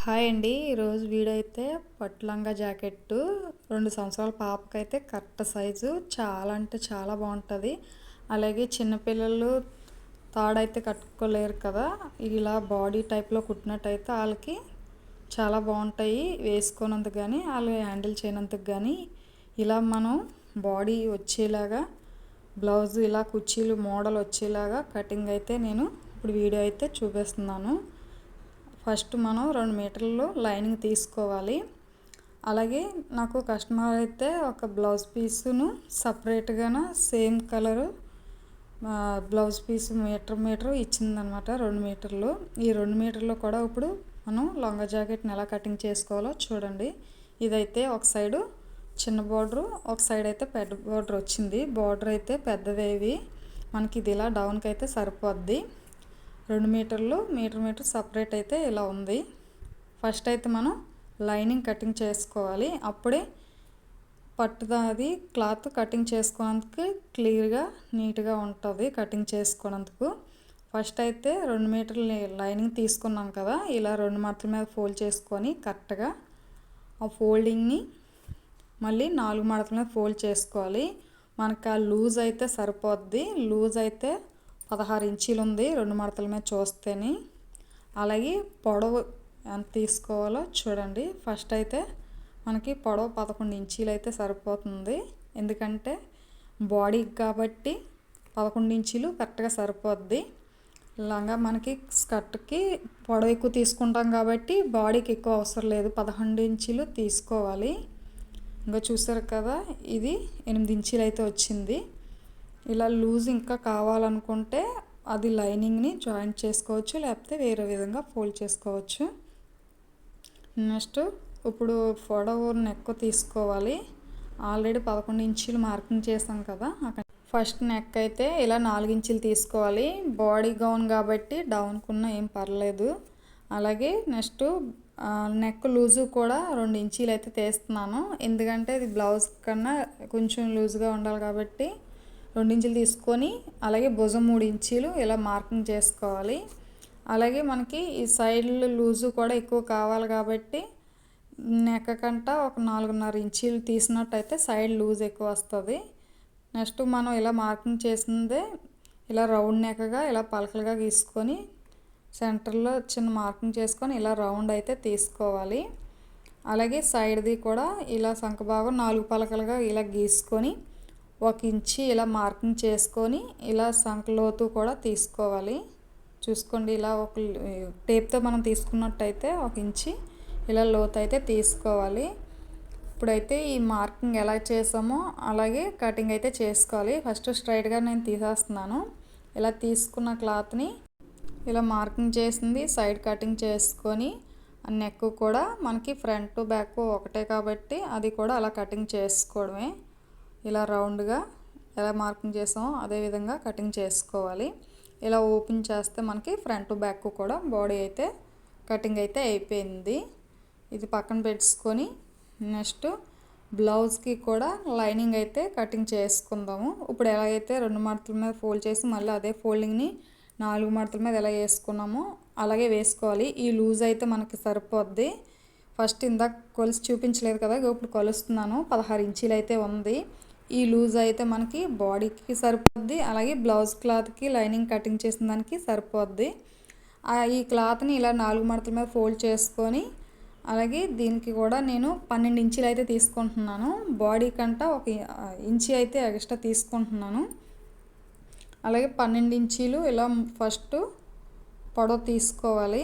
Hi అండి. ఈరోజు video అయితే పట్టు లంగా జాకెట్టు 2 సంవత్సరాల పాపకైతే కరెక్ట్ సైజు చాలా అంటే చాలా బాగుంటుంది. అలాగే చిన్నపిల్లలు తాడైతే కట్టుకోలేరు కదా, ఇలా బాడీ టైప్లో కుట్టినట్టయితే వాళ్ళకి చాలా బాగుంటాయి. వేసుకున్నందుకు కానీ వాళ్ళు హ్యాండిల్ చేయనందుకు కానీ ఇలా మనం బాడీ వచ్చేలాగా బ్లౌజ్ ఇలా కుర్చీలు మోడల్ వచ్చేలాగా కటింగ్ అయితే నేను ఇప్పుడు వీడియో అయితే చూపిస్తున్నాను. ఫస్ట్ మనం 2 మీటర్లు లైనింగ్ తీసుకోవాలి. అలాగే నాకు కస్టమర్ అయితే ఒక బ్లౌజ్ పీసును సపరేట్గాన same colour blouse piece metre ఇచ్చిందనమాట. 2 మీటర్లు. ఈ 2 మీటర్లు కూడా ఇప్పుడు మనం లంగా జాకెట్ని ఎలా కటింగ్ చేసుకోవాలో చూడండి. ఇదైతే ఒక సైడు చిన్న బార్డరు, ఒక సైడ్ అయితే పెద్ద బార్డర్ వచ్చింది. బార్డర్ అయితే పెద్దవేవి మనకి ఇది ఇలా డౌన్కి అయితే సరిపోద్ది. 2 మీటర్లు మీటర్ సపరేట్ అయితే ఇలా ఉంది. ఫస్ట్ అయితే మనం లైనింగ్ కటింగ్ చేసుకోవాలి. అప్పుడే పట్టుది క్లాత్ కటింగ్ చేసుకోవడానికి క్లియర్గా నీట్గా ఉంటుంది కటింగ్ చేసుకోవడానికి. ఫస్ట్ అయితే 2 మీటర్లు లైనింగ్ తీసుకున్నాం కదా, ఇలా 2 మడతల మీద ఫోల్డ్ చేసుకొని కరెక్ట్గా ఆ ఫోల్డింగ్ని మళ్ళీ 4 మడతల మీద ఫోల్డ్ చేసుకోవాలి. మనకు ఆ లూజ్ అయితే సరిపోద్ది. లూజ్ అయితే 16 ఇంచీలు ఉంది 2 మడతల మీద చూస్తేనే. అలాగే పొడవు ఎంత తీసుకోవాలో చూడండి. ఫస్ట్ అయితే మనకి పొడవు 11 ఇంచీలు అయితే సరిపోతుంది. ఎందుకంటే బాడీకి కాబట్టి 11 ఇంచీలు కరెక్ట్గా సరిపోద్ది. లంగా మనకి స్కర్ట్కి పొడవు ఎక్కువ తీసుకుంటాం కాబట్టి బాడీకి ఎక్కువ అవసరం లేదు, 11 ఇంచీలు తీసుకోవాలి. ఇంకా చూసారు కదా, ఇది 8 ఇంచీలు అయితే వచ్చింది. ఇలా లూజ్ ఇంకా కావాలనుకుంటే అది లైనింగ్ని జాయింట్ చేసుకోవచ్చు, లేకపోతే వేరే విధంగా ఫోల్డ్ చేసుకోవచ్చు. నెక్స్ట్ ఇప్పుడు పొడవు నెక్ తీసుకోవాలి. ఆల్రెడీ 11 ఇంచీలు మార్కింగ్ చేసాం కదా, ఫస్ట్ నెక్ అయితే ఇలా 4 ఇంచీలు తీసుకోవాలి. బాడీ గౌన్ కాబట్టి డౌన్కున్న ఏం పర్లేదు. అలాగే నెక్స్ట్ నెక్ లూజు కూడా 2 ఇంచీలు అయితే తీస్తున్నాను. ఎందుకంటే ఇది బ్లౌజ్ కన్నా కొంచెం లూజ్గా ఉండాలి కాబట్టి 2 ఇంచులు తీసుకొని, అలాగే భుజం 3 ఇంచీలు ఇలా మార్కింగ్ చేసుకోవాలి. అలాగే మనకి ఈ సైడ్లు లూజు కూడా ఎక్కువ కావాలి కాబట్టి నెక్ కంట ఒక 4.5 ఇంచీలు తీసినట్టయితే సైడ్ లూజ్ ఎక్కువ వస్తుంది. నెక్స్ట్ మనం ఇలా మార్కింగ్ చేసిందే ఇలా రౌండ్ నెక్గా ఇలా పలకలుగా గీసుకొని సెంటర్లో చిన్న మార్కింగ్ చేసుకొని ఇలా రౌండ్ అయితే తీసుకోవాలి. అలాగే సైడ్ది కూడా ఇలా సంఖ భాగం 4 పలకలుగా ఇలా గీసుకొని 1 ఇంచి ఇలా మార్కింగ్ చేసుకొని ఇలా సంఖ లోతు కూడా తీసుకోవాలి. చూసుకోండి, ఇలా ఒక టేప్తో మనం తీసుకున్నట్టయితే 1 ఇంచి ఇలా లోతు అయితే తీసుకోవాలి. ఇప్పుడైతే ఈ మార్కింగ్ ఎలా చేసామో అలాగే కటింగ్ అయితే చేసుకోవాలి. ఫస్ట్ స్ట్రైట్గా నేను తీసేస్తున్నాను. ఇలా తీసుకున్న క్లాత్ని ఇలా మార్కింగ్ చేసింది సైడ్ కటింగ్ చేసుకొని, నెక్ కూడా మనకి ఫ్రంట్ బ్యాక్ ఒకటే కాబట్టి అది కూడా అలా కటింగ్ చేసుకోవడమే. ఇలా రౌండ్గా ఎలా మార్కింగ్ చేసామో అదేవిధంగా కటింగ్ చేసుకోవాలి. ఇలా ఓపెన్ చేస్తే మనకి ఫ్రంట్ బ్యాక్ కూడా బాడీ అయితే కటింగ్ అయితే అయిపోయింది. ఇది పక్కన పెట్టుకొని నెక్స్ట్ బ్లౌజ్కి కూడా లైనింగ్ అయితే కటింగ్ చేసుకుందాము. ఇప్పుడు ఎలాగైతే 2 మడతల మీద ఫోల్డ్ చేసి మళ్ళీ అదే ఫోల్డింగ్ని 4 మడతల మీద ఎలా వేసుకున్నామో అలాగే వేసుకోవాలి. ఈ లూజ్ అయితే మనకి సరిపోద్ది. ఫస్ట్ ఇందాక కొలిసి చూపించలేదు కదా, ఇప్పుడు కొలుస్తున్నాను. 16 ఇంచీలు అయితే ఉంది. ఈ లూజ్ అయితే మనకి బాడీకి సరిపోద్ది, అలాగే బ్లౌజ్ క్లాత్కి లైనింగ్ కటింగ్ చేసిన దానికి సరిపోద్ది. ఈ క్లాత్ని ఇలా 4 మడతల మీద ఫోల్డ్ చేసుకొని, అలాగే దీనికి కూడా నేను 12 ఇంచీలు అయితే తీసుకుంటున్నాను. బాడీ కంట 1 ఇంచీ అయితే ఎక్స్ట్రా తీసుకుంటున్నాను. అలాగే 12 ఇంచీలు ఇలా ఫస్ట్ పొడవు తీసుకోవాలి.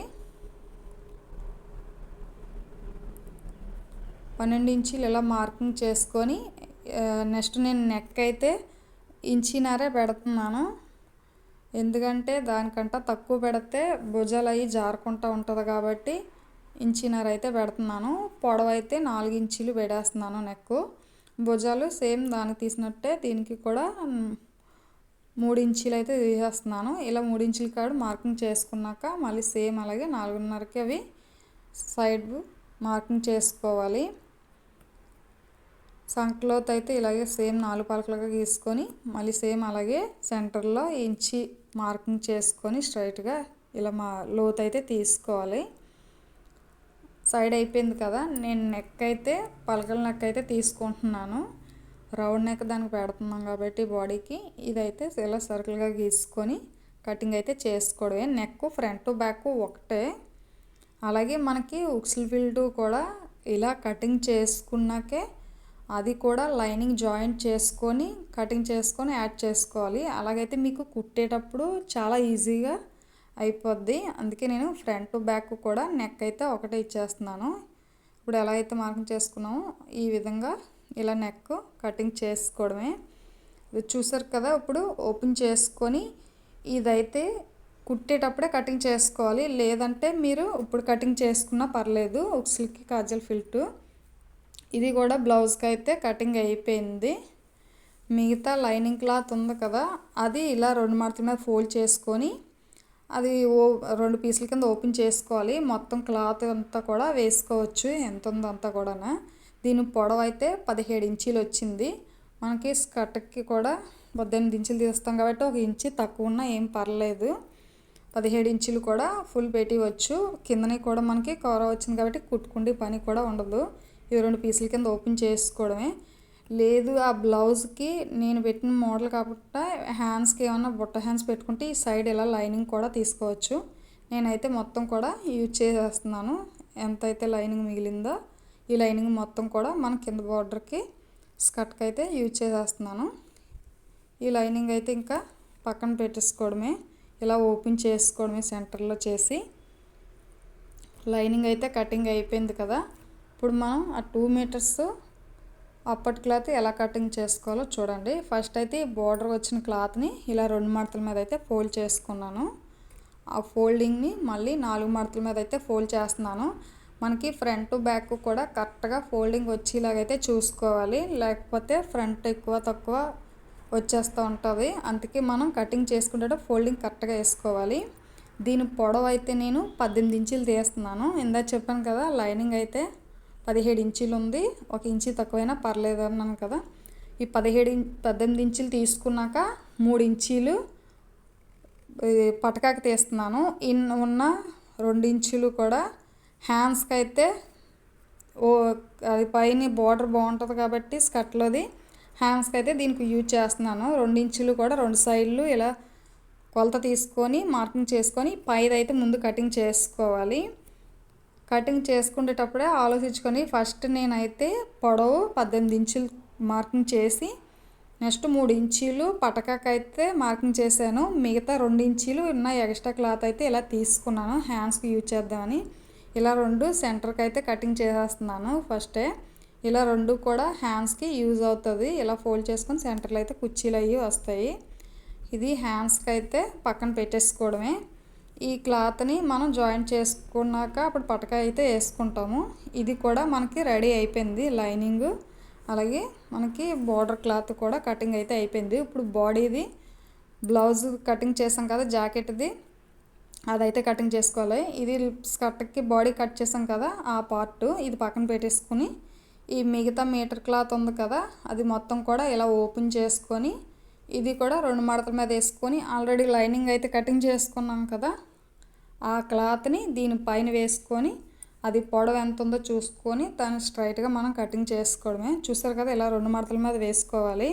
12 ఇంచీలు ఇలా మార్కింగ్ చేసుకొని నెక్స్ట్ నేను నెక్ అయితే 1.5 ఇంచీనరే పెడుతున్నాను. ఎందుకంటే దానికంట తక్కువ పెడితే భుజాలు అవి జారుకుంటూ ఉంటుంది కాబట్టి 1.5 ఇంచీనర అయితే పెడుతున్నాను. పొడవు అయితే 4 ఇంచీలు పెడేస్తున్నాను. నెక్ భుజాలు సేమ్ దానికి తీసినట్టే దీనికి కూడా 3 ఇంచీలు అయితే తీసేస్తున్నాను. ఇలా 3 ఇంచీల కాడ మార్కింగ్ చేసుకున్నాక మళ్ళీ సేమ్ అలాగే 4.5కి అవి సైడ్ మార్కింగ్ చేసుకోవాలి. సంక్లోత్ అయితే ఇలాగే సేమ్ 4 పలకలుగా గీసుకొని మళ్ళీ సేమ్ అలాగే సెంటర్లో ఇంచి మార్కింగ్ చేసుకొని స్ట్రైట్గా ఇలా లోతు అయితే తీసుకోవాలి. సైడ్ అయిపోయింది కదా, నేను నెక్ అయితే పలకల నెక్ అయితే తీసుకుంటున్నాను. రౌండ్ నెక్ దానికి పెడుతున్నాం కాబట్టి బాడీకి ఇదైతే ఇలా సర్కిల్గా గీసుకొని కటింగ్ అయితే చేసుకోవడమే. నెక్ ఫ్రంట్ బ్యాక్ ఒకటే. అలాగే మనకి ఉక్సుల్ ఫిల్టు కూడా ఇలా కటింగ్ చేసుకున్నాకే అది కూడా లైనింగ్ జాయింట్ చేసుకొని కటింగ్ చేసుకొని యాడ్ చేసుకోవాలి. అలాగైతే మీకు కుట్టేటప్పుడు చాలా ఈజీగా అయిపోద్ది. అందుకే నేను ఫ్రంట్ బ్యాక్ కూడా నెక్ అయితే ఒకటే ఇచ్చేస్తున్నాను. ఇప్పుడు ఎలా అయితే మార్కింగ్ చేసుకున్నామో ఈ విధంగా ఇలా నెక్ కటింగ్ చేసుకోవడమే. ఇది చూసారు కదా, ఇప్పుడు ఓపెన్ చేసుకొని ఇదైతే కుట్టేటప్పుడే కటింగ్ చేసుకోవాలి. లేదంటే మీరు ఇప్పుడు కటింగ్ చేసుకున్నా పర్లేదు. ఉక్సులకి కాజల్ ఫిల్టు ఇది కూడా బ్లౌజ్కి అయితే కటింగ్ అయిపోయింది. మిగతా లైనింగ్ క్లాత్ ఉంది కదా, అది ఇలా 2 మడతల మీద ఫోల్డ్ చేసుకొని అది 2 పీసుల కింద ఓపెన్ చేసుకోవాలి. మొత్తం క్లాత్ అంతా కూడా వేసుకోవచ్చు, ఎంత ఉందో అంతా కూడా. దీని పొడవు అయితే 17 ఇంచీలు వచ్చింది. మనకి స్కర్ట్కి కూడా 18 ఇంచులు తీస్తాం కాబట్టి 1 ఇంచు తక్కువ ఉన్నా ఏం పర్లేదు. 17 ఇంచులు కూడా ఫుల్ పెట్టివచ్చు. కిందనే కూడా మనకి కవర్ వచ్చింది కాబట్టి కుట్టుకుంటే పని కూడా ఉండదు. ఇవి 2 పీసుల కింద ఓపెన్ చేసుకోవడమే. లేదు ఆ బ్లౌజ్కి నేను పెట్టిన మోడల్ కాబట్టి హ్యాండ్స్కి ఏమన్నా బుట్ట హ్యాండ్స్ పెట్టుకుంటే ఈ సైడ్ ఇలా లైనింగ్ కూడా తీసుకోవచ్చు. నేనైతే మొత్తం కూడా యూజ్ చేసేస్తున్నాను. ఎంతైతే లైనింగ్ మిగిలిందో ఈ లైనింగ్ మొత్తం కూడా మన కింద బార్డర్కి స్కర్ట్కి అయితే యూజ్ చేసేస్తున్నాను. ఈ లైనింగ్ అయితే ఇంకా పక్కన పెట్టేసుకోవడమే, ఇలా ఓపెన్ చేసుకోవడమే సెంటర్లో చేసి. లైనింగ్ అయితే కటింగ్ అయిపోయింది కదా. ఇప్పుడు మనం ఆ 2 మీటర్స్ అప్పటి క్లాత్ ఎలా కటింగ్ చేసుకోవాలో చూడండి. ఫస్ట్ అయితే ఈ బోర్డర్ వచ్చిన క్లాత్ని ఇలా 2 మడతల మీద అయితే ఫోల్డ్ చేసుకున్నాను. ఆ ఫోల్డింగ్ని మళ్ళీ 4 మడతల మీద అయితే ఫోల్డ్ చేస్తున్నాను. మనకి ఫ్రంట్ బ్యాక్ కూడా కరెక్ట్గా ఫోల్డింగ్ వచ్చేలాగైతే చూసుకోవాలి. లేకపోతే ఫ్రంట్ ఎక్కువ తక్కువ వచ్చేస్తూ ఉంటుంది. అందుకే మనం కటింగ్ చేసుకునేటప్పుడు ఫోల్డింగ్ కరెక్ట్గా వేసుకోవాలి. దీని పొడవు అయితే నేను 18 ఇంచులు తీస్తున్నాను. ఇందాక చెప్పాను కదా లైనింగ్ అయితే 17 ఇంచులు ఉంది, 1 ఇంచు తక్కువైనా పర్లేదు అన్నాను కదా. ఈ 18 ఇంచులు తీసుకున్నాక 3 ఇంచీలు పటకాకి తీస్తున్నాను. ఉన్న 2 ఇంచులు కూడా హ్యాండ్స్కి అయితే అది పైన బార్డర్ బాగుంటుంది కాబట్టి స్కర్ట్లోది హ్యాండ్స్కి అయితే దీనికి యూజ్ చేస్తున్నాను. 2 ఇంచులు కూడా 2 సైడ్లు ఇలా కొలత తీసుకొని మార్కింగ్ చేసుకొని పైదైతే ముందు కటింగ్ చేసుకోవాలి. కటింగ్ చేసుకునేటప్పుడే ఆలోచించుకొని ఫస్ట్ నేనైతే పొడవు 18 ఇంచులు మార్కింగ్ చేసి నెక్స్ట్ 3 ఇంచీలు పటకాకి అయితే మార్కింగ్ చేశాను. మిగతా 2 ఇంచీలు ఉన్న ఎక్స్ట్రా క్లాత్ అయితే ఇలా తీసుకున్నాను హ్యాండ్స్కి యూజ్ చేద్దామని. ఇలా 2 సెంటర్కి అయితే కటింగ్ చేసేస్తున్నాను ఫస్టే. ఇలా 2 కూడా హ్యాండ్స్కి యూజ్ అవుతుంది. ఇలా ఫోల్డ్ చేసుకొని సెంటర్లో అయితే కుర్చీలు అవి వస్తాయి. ఇది హ్యాండ్స్కి అయితే పక్కన పెట్టేసుకోవడమే. ఈ క్లాత్ని మనం జాయింట్ చేసుకున్నాక అప్పుడు పటకా అయితే వేసుకుంటాము. ఇది కూడా మనకి రెడీ అయిపోయింది లైనింగ్. అలాగే మనకి బార్డర్ క్లాత్ కూడా కటింగ్ అయితే అయిపోయింది. ఇప్పుడు బాడీది బ్లౌజ్ కటింగ్ చేసాం కదా జాకెట్ది, అదైతే కటింగ్ చేసుకోవాలి. ఇది స్కర్ట్కి బాడీ కట్ చేసాం కదా ఆ పార్ట్ ఇది పక్కన పెట్టేసుకుని ఈ మిగతా మీటర్ క్లాత్ ఉంది కదా అది మొత్తం కూడా ఇలా ఓపెన్ చేసుకొని ఇది కూడా 2 మడతల మీద వేసుకొని ఆల్రెడీ లైనింగ్ అయితే కటింగ్ చేసుకున్నాం కదా ఆ క్లాత్ని దీనిపైన వేసుకొని అది పొడవు ఎంత ఉందో చూసుకొని దాన్ని స్ట్రైట్గా మనం కటింగ్ చేసుకోవడమే. చూసారు కదా ఇలా 2 మడతల మీద వేసుకోవాలి.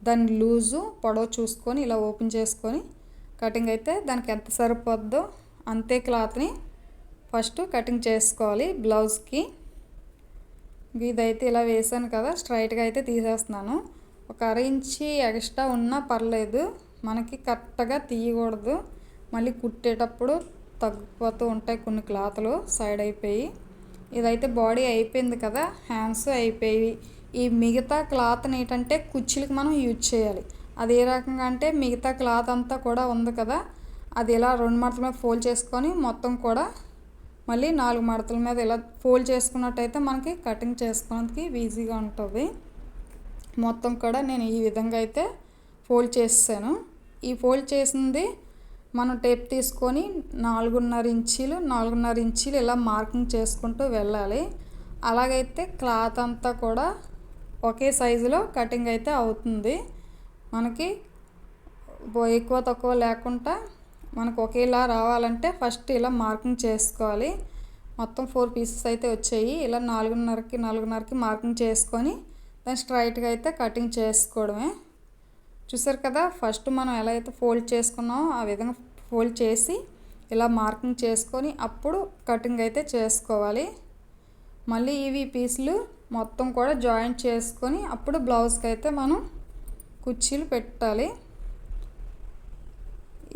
దాని లూజు పొడవు చూసుకొని ఇలా ఓపెన్ చేసుకొని కటింగ్ అయితే దానికి ఎంత సరిపోద్దో అంతే క్లాత్ని ఫస్ట్ కటింగ్ చేసుకోవాలి బ్లౌజ్కి. ఇదైతే ఇలా వేసాను కదా స్ట్రైట్గా అయితే తీసేస్తున్నాను. 1/2 ఇంచి ఎక్స్ట్రా ఉన్నా పర్లేదు, మనకి కరెక్ట్గా తీయకూడదు. మళ్ళీ కుట్టేటప్పుడు తగ్గిపోతూ ఉంటాయి కొన్ని క్లాత్లు సైడ్ అయిపోయి. ఇదైతే బాడీ అయిపోయింది కదా, హ్యాండ్స్ అయిపోయి. ఈ మిగతా క్లాత్ని ఏంటంటే కుర్చీలకి మనం యూజ్ చేయాలి. అది ఏ రకంగా అంటే మిగతా క్లాత్ అంతా కూడా ఉంది కదా అది ఇలా 2 మడతల మీద ఫోల్డ్ చేసుకొని మొత్తం కూడా మళ్ళీ 4 మడతల మీద ఇలా ఫోల్డ్ చేసుకున్నట్టయితే మనకి కటింగ్ చేసుకోవడానికి ఈజీగా ఉంటుంది. మొత్తం కూడా నేను ఈ విధంగా అయితే ఫోల్డ్ చేసాను. ఈ ఫోల్డ్ చేసింది మనం టేప్ తీసుకొని 4.5 ఇంచీలు ఇలా మార్కింగ్ చేసుకుంటూ వెళ్ళాలి. అలాగైతే క్లాత్ అంతా కూడా ఒకే సైజులో కటింగ్ అయితే అవుతుంది. మనకి ఎక్కువ తక్కువ లేకుండా మనకు ఒకేలా రావాలంటే ఫస్ట్ ఇలా మార్కింగ్ చేసుకోవాలి. మొత్తం 4 పీసెస్ అయితే వచ్చాయి. ఇలా 4:30కి మార్కింగ్ చేసుకొని దాన్ని స్ట్రైట్గా అయితే కటింగ్ చేసుకోవడమే. చూసారు కదా, ఫస్ట్ మనం ఎలా అయితే ఫోల్డ్ చేసుకున్నామో ఆ విధంగా ఫోల్డ్ చేసి ఇలా మార్కింగ్ చేసుకొని అప్పుడు కటింగ్ అయితే చేసుకోవాలి. మళ్ళీ ఇవి పీసులు మొత్తం కూడా జాయింట్ చేసుకొని అప్పుడు బ్లౌజ్కి అయితే మనం కుర్చీలు పెట్టాలి.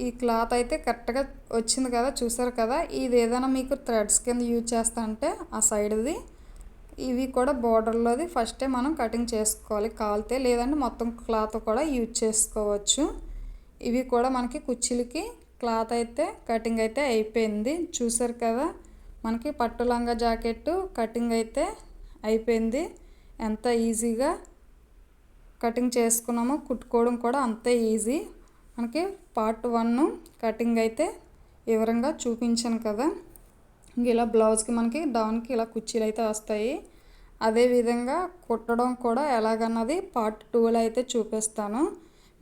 ఈ క్లాత్ అయితే కరెక్ట్గా వచ్చింది కదా, చూసారు కదా. ఇది ఏదైనా మీకు థ్రెడ్స్ కింద యూజ్ చేస్తా అంటే ఆ సైడ్ది ఇవి కూడా బోర్డర్లోది ఫస్టే మనం కటింగ్ చేసుకోవాలి కాలితే, లేదంటే మొత్తం క్లాత్ కూడా యూజ్ చేసుకోవచ్చు. ఇవి కూడా మనకి కుర్చీలకి క్లాత్ అయితే కటింగ్ అయితే అయిపోయింది. చూసారు కదా, మనకి పట్టు లంగా జాకెట్ కటింగ్ అయితే అయిపోయింది. ఎంత ఈజీగా కటింగ్ చేసుకున్నామో కుట్టుకోవడం కూడా అంతే ఈజీ. మనకి పార్ట్ 1 కటింగ్ అయితే వివరంగా చూపించాను కదా. ఇలా బ్లౌజ్కి మనకి డౌన్కి ఇలా కుర్చీలు అయితే వస్తాయి. అదేవిధంగా కుట్టడం కూడా ఎలాగన్నది పార్ట్ 2లో అయితే చూపిస్తాను.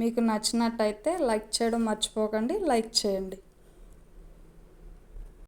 మీకు నచ్చినట్టయితే లైక్ చేయడం మర్చిపోకండి. లైక్ చేయండి.